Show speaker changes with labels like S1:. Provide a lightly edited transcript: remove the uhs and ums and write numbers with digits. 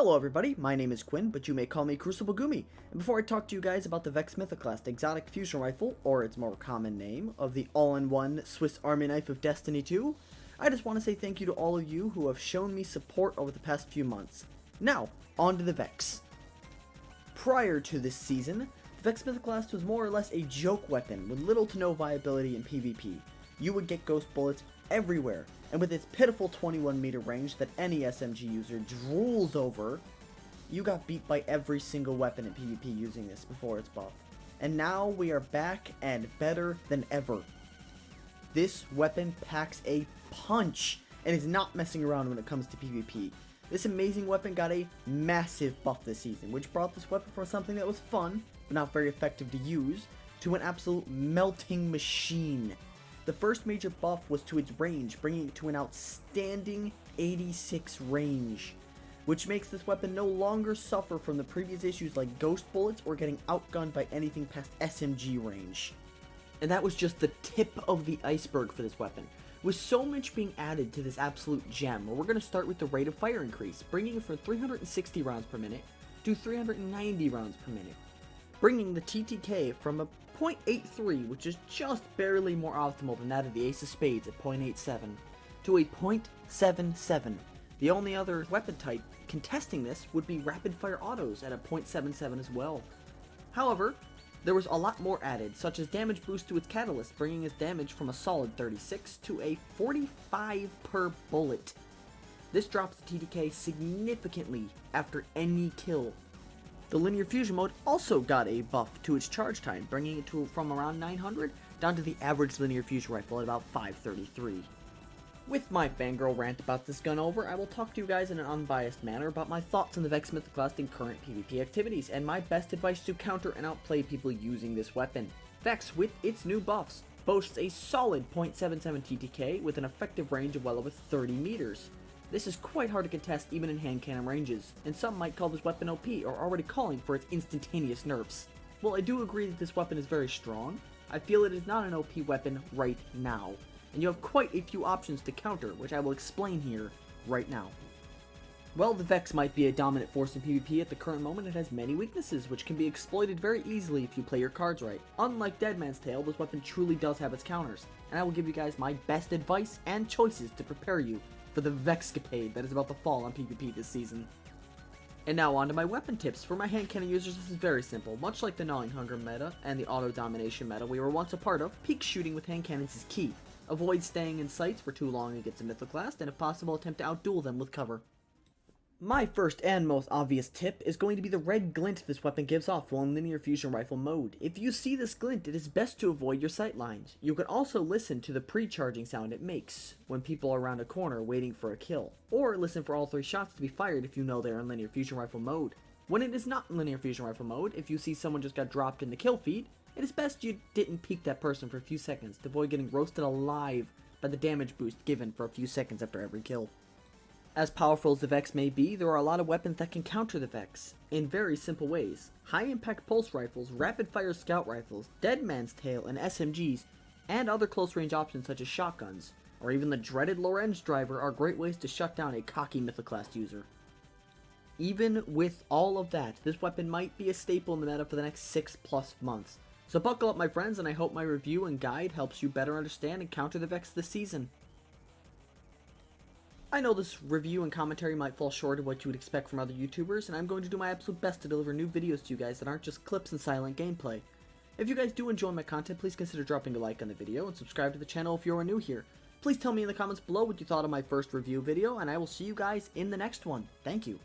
S1: Hello everybody, my name is Quinn, but you may call me Crucible Gumi, and before I talk to you guys about the Vex Mythoclast exotic fusion rifle, or its more common name, of the all-in-one Swiss Army knife of Destiny 2, I just want to say thank you to all of you who have shown me support over the past few months. Now, on to the Vex. Prior to this season, the Vex Mythoclast was more or less a joke weapon with little to no viability in PvP. You would get ghost bullets everywhere, and with its pitiful 21 meter range that any SMG user drools over, you got beat by every single weapon in PvP using this before its buff. And now we are back and better than ever. This weapon packs a punch and is not messing around when it comes to PvP. This amazing weapon got a massive buff this season, which brought this weapon from something that was fun, but not very effective to use, to an absolute melting machine. The first major buff was to its range, bringing it to an outstanding 86 range, which makes this weapon no longer suffer from the previous issues like ghost bullets or getting outgunned by anything past SMG range. And that was just the tip of the iceberg for this weapon, with so much being added to this absolute gem. We're going to start with the rate of fire increase, bringing it from 360 rounds per minute to 390 rounds per minute, bringing the TTK from a 0.83, which is just barely more optimal than that of the Ace of Spades at 0.87, to a 0.77. The only other weapon type contesting this would be rapid fire autos at a 0.77 as well. However, there was a lot more added, such as damage boost to its catalyst, bringing its damage from a solid 36 to a 45 per bullet. This drops the TTK significantly after any kill. The linear fusion mode also got a buff to its charge time, bringing it from around 900 down to the average linear fusion rifle at about 533. With my fangirl rant about this gun over, I will talk to you guys in an unbiased manner about my thoughts on the Vex Mythoclast in current PvP activities, and my best advice to counter and outplay people using this weapon. Vex, with its new buffs, boasts a solid 0.77 TTK with an effective range of well over 30 meters. This is quite hard to contest even in hand cannon ranges, and some might call this weapon OP or already calling for its instantaneous nerfs. While I do agree that this weapon is very strong, I feel it is not an OP weapon right now, and you have quite a few options to counter, which I will explain here right now. While the Vex might be a dominant force in PvP at the current moment, it has many weaknesses which can be exploited very easily if you play your cards right. Unlike Deadman's Tale, this weapon truly does have its counters, and I will give you guys my best advice and choices to prepare you for the Vexcapade that is about to fall on PvP this season. And now on to my weapon tips. For my hand cannon users, this is very simple. Much like the Gnawing Hunger meta and the Auto Domination meta we were once a part of, peak shooting with hand cannons is key. Avoid staying in sights for too long against a Mythoclast, and if possible attempt to outduel them with cover. My first and most obvious tip is going to be the red glint this weapon gives off while in linear fusion rifle mode. If you see this glint, it is best to avoid your sight lines. You can also listen to the pre-charging sound it makes when people are around a corner waiting for a kill, or listen for all 3 shots to be fired if you know they are in linear fusion rifle mode. When it is not in linear fusion rifle mode, if you see someone just got dropped in the kill feed, it is best you didn't peek that person for a few seconds to avoid getting roasted alive by the damage boost given for a few seconds after every kill. As powerful as the Vex may be, there are a lot of weapons that can counter the Vex in very simple ways. High impact pulse rifles, rapid fire scout rifles, Deadman's Tale, and SMGs, and other close range options such as shotguns, or even the dreaded Lorenz driver are great ways to shut down a cocky Mythoclast user. Even with all of that, this weapon might be a staple in the meta for the next 6+ months. So buckle up my friends, and I hope my review and guide helps you better understand and counter the Vex this season. I know this review and commentary might fall short of what you would expect from other YouTubers, and I'm going to do my absolute best to deliver new videos to you guys that aren't just clips and silent gameplay. If you guys do enjoy my content, please consider dropping a like on the video and subscribe to the channel if you are new here. Please tell me in the comments below what you thought of my first review video, and I will see you guys in the next one. Thank you.